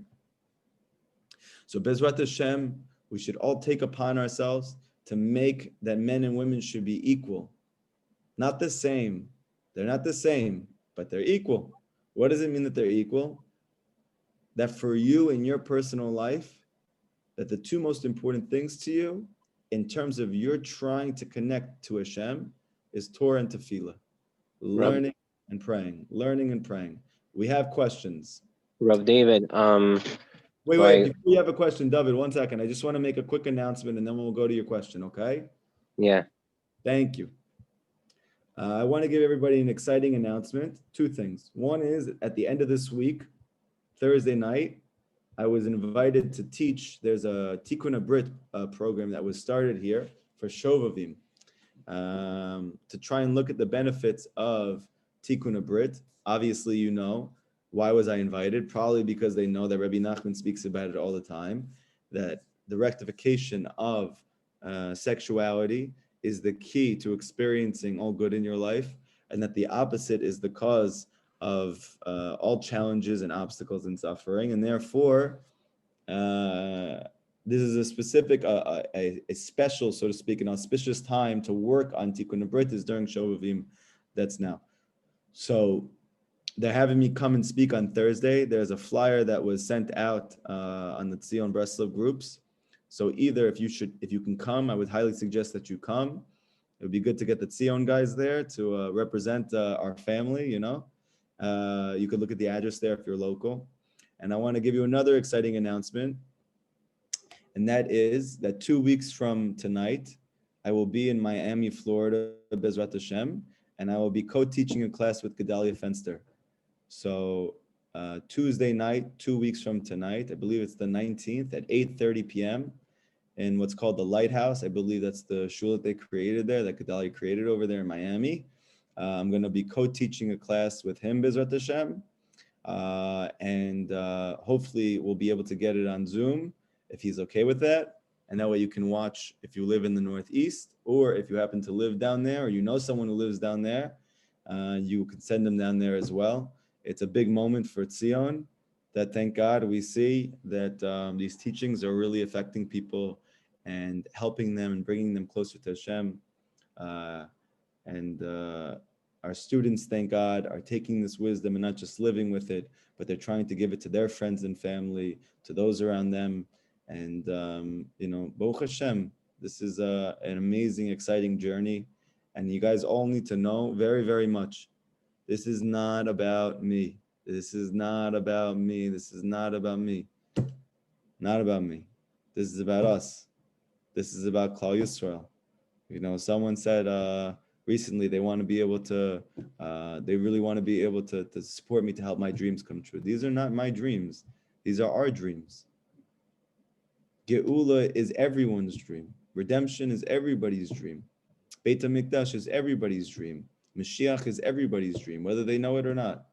So Bezrat Hashem, we should all take upon ourselves to make that men and women should be equal. Not the same. They're not the same, but they're equal. What does it mean that they're equal? That for you in your personal life, that the two most important things to you in terms of you're trying to connect to Hashem is Torah and Tefillah. Rav, Learning and praying, learning and praying. We have questions. Rav David, Wait, like, before you have a question, David, 1 second. I just want to make a quick announcement and then we'll go to your question, okay? yeah, Thank you. I want to give everybody an exciting announcement. 2 things. One is at the end of this week, Thursday night, I was invited to teach. There's a Tikkun Brit program that was started here for Shovavim, to try and look at the benefits of Tikkun Brit. Obviously, you know, why was I invited? Probably because they know that Rabbi Nachman speaks about it all the time, that the rectification of sexuality is the key to experiencing all good in your life, and that the opposite is the cause of all challenges and obstacles and suffering. And therefore, this is a specific, a special, so to speak, an auspicious time to work on Tikkun Brit is during Shovavim. That's now. So they're having me come and speak on Thursday. There's a flyer that was sent out on the Tzion Breslov groups. So either if you can come, I would highly suggest that you come. It would be good to get the Tzion guys there to represent our family, you know. You could look at the address there if you're local. And I want to give you another exciting announcement. And that is that 2 weeks from tonight, I will be in Miami, Florida, Bezrat Hashem, and I will be co-teaching a class with Gedalia Fenster. So Tuesday night, 2 weeks from tonight, I believe it's the 19th at 8:30 p.m. in what's called the Lighthouse. I believe that's the shul that they created there, that Gedalia created over there in Miami. I'm going to be co-teaching a class with him, Bezrat Hashem, and hopefully we'll be able to get it on Zoom if he's okay with that. And that way you can watch if you live in the Northeast, or if you happen to live down there, or you know someone who lives down there, you can send them down there as well. It's a big moment for Tzion that, thank God, we see that these teachings are really affecting people and helping them and bringing them closer to Hashem. And our students, thank God, are taking this wisdom and not just living with it, but they're trying to give it to their friends and family, to those around them. And, Baruch Hashem, this is an amazing, exciting journey. And you guys all need to know very, very much. This is not about me. This is not about me. This is not about me. Not about me. This is about us. This is about Klal Yisrael. You know, someone said recently they want to be able to, they really want to be able to support me to help my dreams come true. These are not my dreams. These are our dreams. Geula is everyone's dream. Redemption is everybody's dream. Beit HaMikdash is everybody's dream. Mashiach is everybody's dream, whether they know it or not.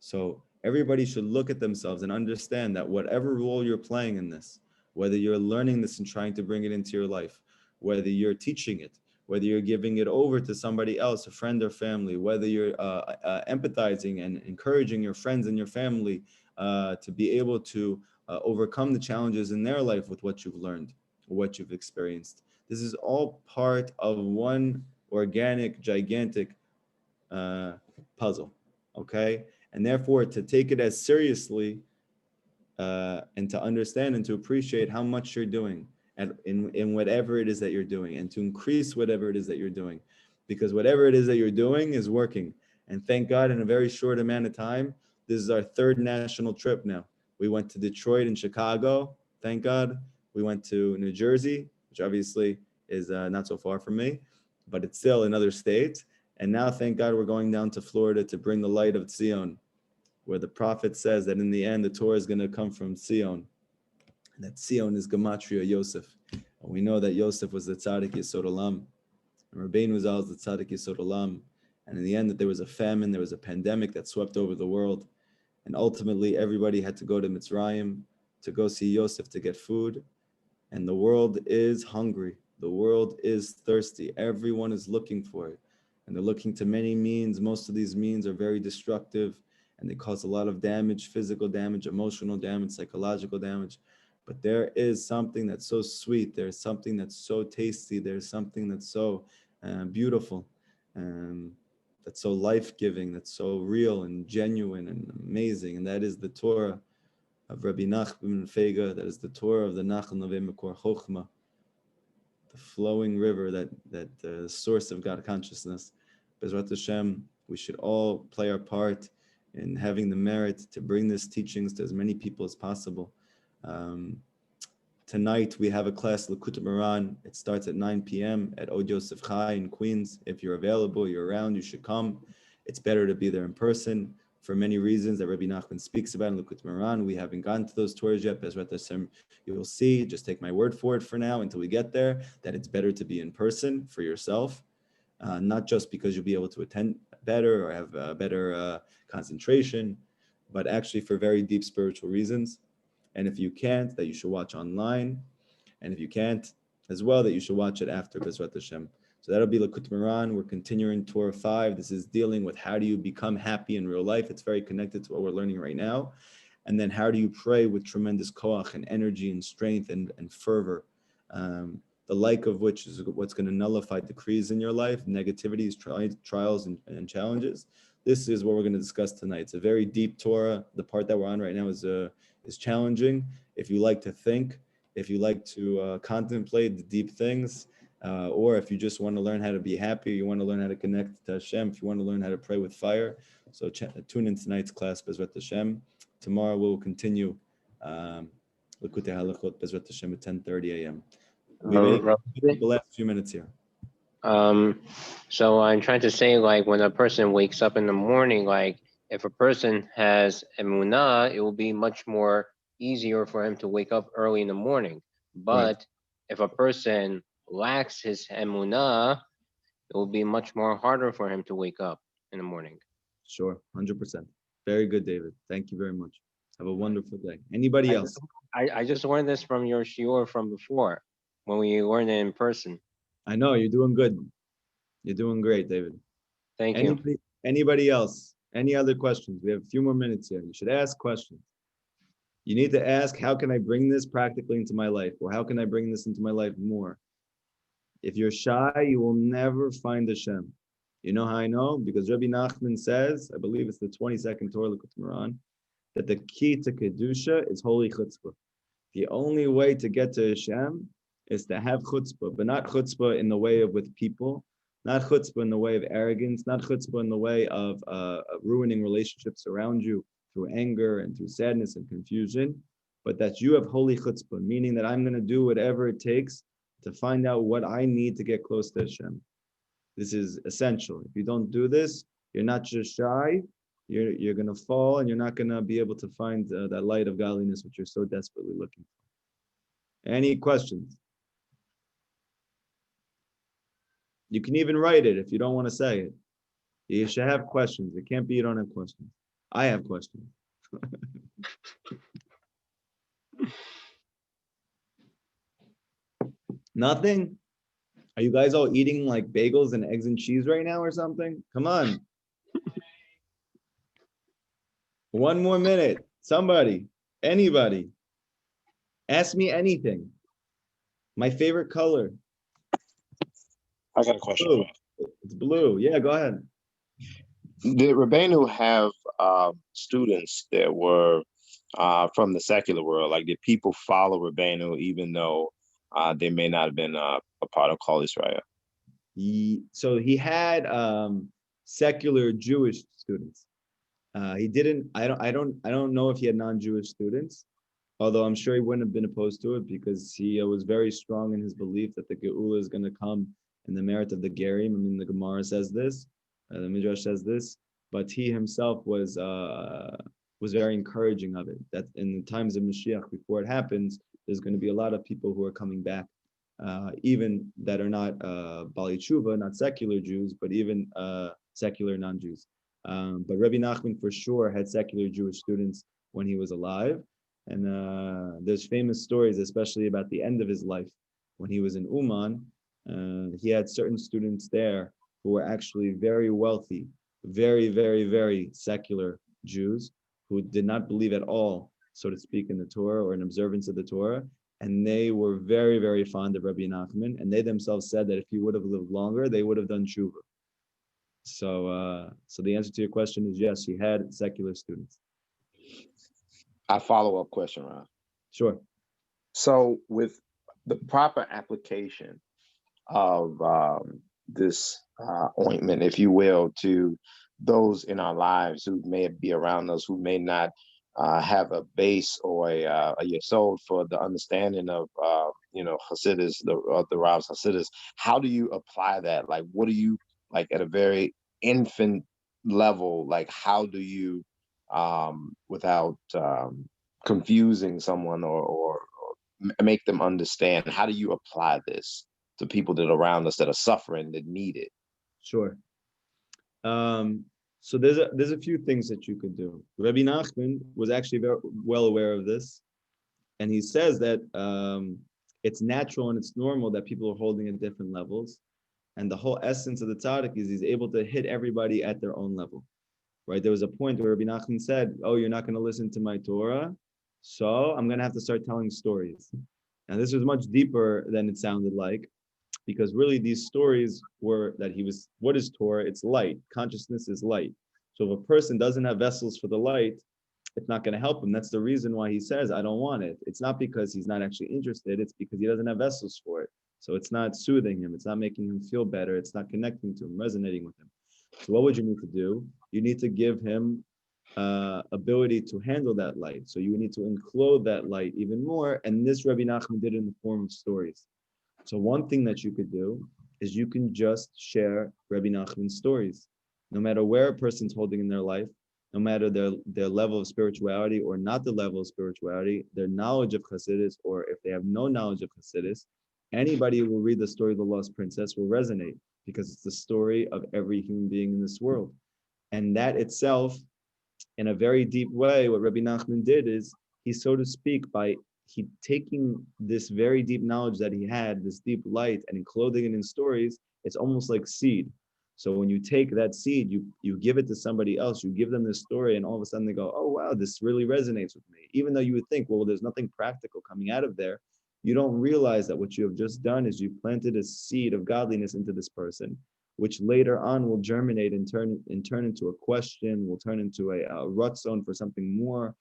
So everybody should look at themselves and understand that whatever role you're playing in this, whether you're learning this and trying to bring it into your life, whether you're teaching it, whether you're giving it over to somebody else, a friend or family, whether you're empathizing and encouraging your friends and your family to be able to overcome the challenges in their life with what you've learned or what you've experienced. This is all part of one organic, gigantic puzzle, okay? And therefore, to take it as seriously and to understand and to appreciate how much you're doing in whatever it is that you're doing, and to increase whatever it is that you're doing, because whatever it is that you're doing is working. And thank God, in a very short amount of time, this is our 3rd national trip now. We went to Detroit and Chicago, thank God. We went to New Jersey, which obviously is not so far from me, but it's still another state. And now, thank God, we're going down to Florida to bring the light of Tzion where the prophet says that in the end the Torah is going to come from Sion, and that Sion is Gematria Yosef. And we know that Yosef was the Tzaddik Yesod Olam, and Rabbeinu was the Tzaddik Yesod Olam. And in the end, that there was a famine, there was a pandemic that swept over the world, and ultimately everybody had to go to Mitzrayim to go see Yosef to get food. And the world is hungry. The world is thirsty. Everyone is looking for it. And they're looking to many means. Most of these means are very destructive, and they cause a lot of damage, physical damage, emotional damage, psychological damage. But there is something that's so sweet. There's something that's so tasty. There's something that's so beautiful, that's so life-giving, that's so real and genuine and amazing. And that is the Torah of Rabbi Nachman Fega. That is the Torah of the Nachal Navei Mekor Chochma, the flowing river, that source of God consciousness. Bezrat Hashem, we should all play our part in having the merit to bring these teachings to as many people as possible. Tonight we have a class, Likutey Moran. It starts at 9 p.m. at Od Yosef Chai in Queens. If you're available, you're around, you should come. It's better to be there in person for many reasons that Rabbi Nachman speaks about in Likutey Moran. We haven't gotten to those tours yet. Bezrat Hashem, you will see. Just take my word for it for now until we get there, that it's better to be in person for yourself, not just because you'll be able to attend better or have better concentration, but actually for very deep spiritual reasons. And if you can't, that you should watch online. And if you can't, as well, that you should watch it after Bezrat Hashem. So that'll be Likutey Moran. We're continuing Torah 5. This is dealing with how do you become happy in real life. It's very connected to what we're learning right now. And then how do you pray with tremendous koach and energy and strength and fervor, the like of which is what's going to nullify decrees in your life, negativities, trials, and challenges. This is what we're going to discuss tonight. It's a very deep Torah. The part that we're on right now is challenging. If you like to think, if you like to contemplate the deep things, or if you just want to learn how to be happy, you want to learn how to connect to Hashem, if you want to learn how to pray with fire, so tune in tonight's class, Bezrat Hashem. Tomorrow we'll continue Likutey Halachot, Bezrat Hashem, at 10:30 a.m. We have the last few minutes here. So I'm trying to say, like, when a person wakes up in the morning, like, if a person has emunah, it will be much more easier for him to wake up early in the morning. But if a person lacks his emunah, it will be much more harder for him to wake up in the morning. Sure, 100%. Very good, David. Thank you very much. Have a wonderful day. Anybody else? I just learned this from your shiur from before, when we learned it in person. I know, you're doing good. You're doing great, David. Thank you. Anybody else? Any other questions? We have a few more minutes here. You should ask questions. You need to ask, how can I bring this practically into my life? Or how can I bring this into my life more? If you're shy, you will never find Hashem. You know how I know? Because Rabbi Nachman says, I believe it's the 22nd Torah, Likutey Moran, that the key to Kedusha is holy chutzpah. The only way to get to Hashem is to have chutzpah, but not chutzpah in the way of with people, not chutzpah in the way of arrogance, not chutzpah in the way of ruining relationships around you through anger and through sadness and confusion, but that you have holy chutzpah, meaning that I'm going to do whatever it takes to find out what I need to get close to Hashem. This is essential. If you don't do this, you're not just shy, you're going to fall, and you're not going to be able to find that light of godliness which you're so desperately looking for. Any questions? You can even write it if you don't want to say it. You should have questions. It can't be you don't have questions. I have questions. Nothing? Are you guys all eating like bagels and eggs and cheese right now or something? Come on. One more minute. Somebody, anybody. Ask me anything. My favorite color. I got a question. Blue. It's blue. Yeah, go ahead. Did Rabbeinu have students that were from the secular world? Like, did people follow Rabbeinu even though they may not have been a part of Kol Yisrael? So he had secular Jewish students. He didn't. I don't know if he had non-Jewish students, although I'm sure he wouldn't have been opposed to it because he was very strong in his belief that the Geula is going to come in the merit of the Gerim. I mean, the Gemara says this, the Midrash says this, but he himself was very encouraging of it. That in the times of Mashiach, before it happens, there's going to be a lot of people who are coming back, even that are not Bali Tshuva, not secular Jews, but even secular non-Jews. But Rabbi Nachman for sure had secular Jewish students when he was alive. And there's famous stories, especially about the end of his life, when he was in Uman. He had certain students there who were actually very wealthy, very, very, very secular Jews who did not believe at all, so to speak, in the Torah or in observance of the Torah. And they were very, very fond of Rabbi Nachman. And they themselves said that if he would have lived longer, they would have done tshuva. So the answer to your question is yes, he had secular students. A follow-up question, Ron. Sure. So with the proper application of this ointment, if you will, to those in our lives who may be around us, who may not have a base or a yesod for the understanding of Hasidus, the Rav's Hasidus, how do you apply that? Like, what do you, like, at a very infant level, like, how do you without confusing someone or make them understand, how do you apply this to people that are around us that are suffering, that need it? Sure. So there's a few things that you could do. Rabbi Nachman was actually very well aware of this, and he says that it's natural and it's normal that people are holding at different levels, and the whole essence of the tzaddik is he's able to hit everybody at their own level, right? There was a point where Rabbi Nachman said, "Oh, you're not going to listen to my Torah, so I'm going to have to start telling stories." Now this was much deeper than it sounded like, because really these stories were that what is Torah? It's light. Consciousness is light. So if a person doesn't have vessels for the light, it's not going to help him. That's the reason why he says, I don't want it. It's not because he's not actually interested. It's because he doesn't have vessels for it. So it's not soothing him. It's not making him feel better. It's not connecting to him, resonating with him. So what would you need to do? You need to give him ability to handle that light. So you need to enclose that light even more. And this Rabbi Nachman did in the form of stories. So one thing that you could do is you can just share Rabbi Nachman's stories. No matter where a person's holding in their life, no matter their level of spirituality or not the level of spirituality, their knowledge of Hasidus, or if they have no knowledge of Hasidus, anybody who will read the story of the Lost Princess will resonate, because it's the story of every human being in this world. And that itself, in a very deep way, what Rabbi Nachman did is he, so to speak, by he taking this very deep knowledge that he had, this deep light, and enclosing it in stories, it's almost like seed. So when you take that seed, you give it to somebody else, you give them this story, and all of a sudden they go, oh, wow, this really resonates with me. Even though you would think, well, there's nothing practical coming out of there, you don't realize that what you have just done is you planted a seed of godliness into this person, which later on will germinate and turn into a question, will turn into a rutzon for something more.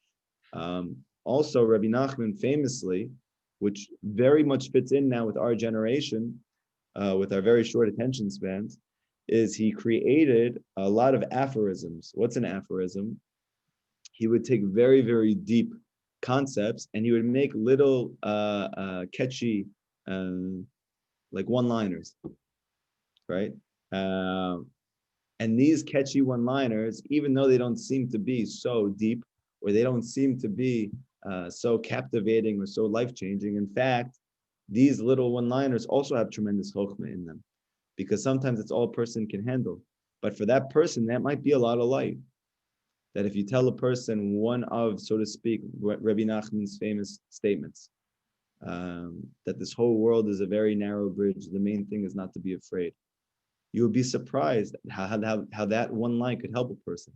Also, Rabbi Nachman famously, which very much fits in now with our generation, with our very short attention spans, is he created a lot of aphorisms. What's an aphorism? He would take very, very deep concepts and he would make little catchy, like one-liners, right? And these catchy one-liners, even though they don't seem to be so deep, or they don't seem to be so captivating or so life-changing, in fact, these little one-liners also have tremendous chokhmah in them, because sometimes it's all a person can handle. But for that person, that might be a lot of light. That if you tell a person one of, so to speak, Rabbi Nachman's famous statements, that this whole world is a very narrow bridge, the main thing is not to be afraid. You would be surprised how that one line could help a person.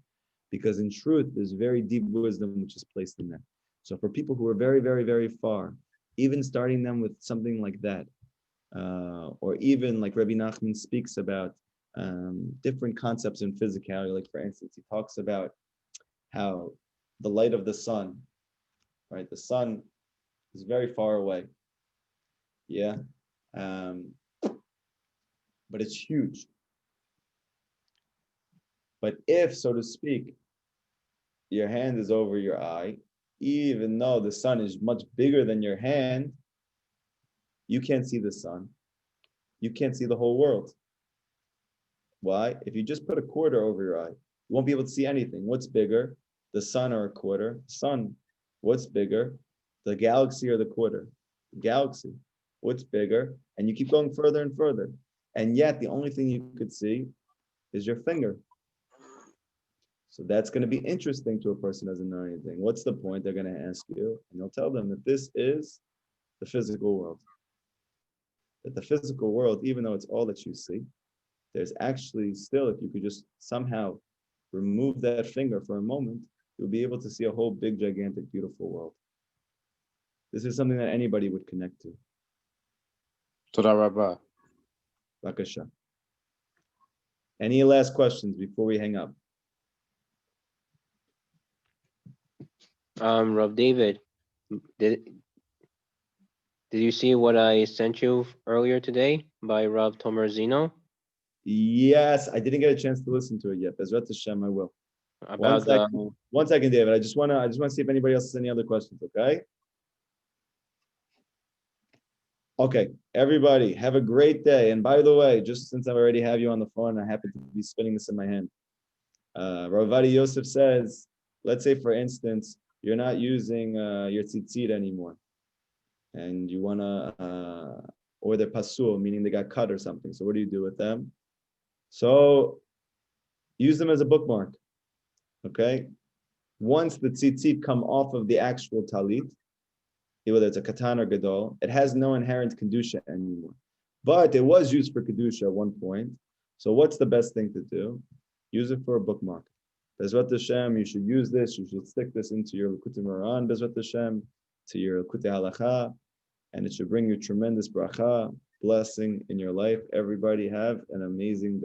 Because in truth, there's very deep wisdom which is placed in that. So for people who are very, very, very far, even starting them with something like that, or even like Rabbi Nachman speaks about different concepts in physicality. Like for instance, he talks about how the light of the sun, right? The sun is very far away. Yeah. But it's huge. But if, so to speak, your hand is over your eye, even though the sun is much bigger than your hand, you can't see the sun. You can't see the whole world. Why? If you just put a quarter over your eye, You won't be able to see anything. What's bigger, the sun or a quarter? Sun. What's bigger, the galaxy or the quarter? The galaxy. What's bigger? And you keep going further and further. And yet the only thing you could see is your finger. So that's going to be interesting to a person who doesn't know anything. What's the point? They're going to ask you, and you'll tell them that this is the physical world. That the physical world, even though it's all that you see, there's actually still, if you could just somehow remove that finger for a moment, you'll be able to see a whole big, gigantic, beautiful world. This is something that anybody would connect to. Toda Rabbah. Bakasha. Any last questions before we hang up? Rav David, did you see what I sent you earlier today by Rav Tomer Zino? Yes, I didn't get a chance to listen to it yet. Bezrat Hashem, I will. About One second, David. I just want to see if anybody else has any other questions. Okay. Okay, everybody, have a great day. And by the way, just since I already have you on the phone, I happen to be spinning this in my hand. Ravadi Yosef says, let's say, for instance, you're not using your tzitzit anymore, and you want to, or they're pasul, meaning they got cut or something. So what do you do with them? So use them as a bookmark, okay? Once the tzitzit come off of the actual talit, whether it's a katan or gadol, it has no inherent kedusha anymore. But it was used for kedusha at one point. So what's the best thing to do? Use it for a bookmark. Bezrat Hashem, you should use this. You should stick this into your Likutey Moran, Bezrat Hashem, to your Likutey Halachot, and it should bring you tremendous bracha, blessing in your life. Everybody have an amazing day.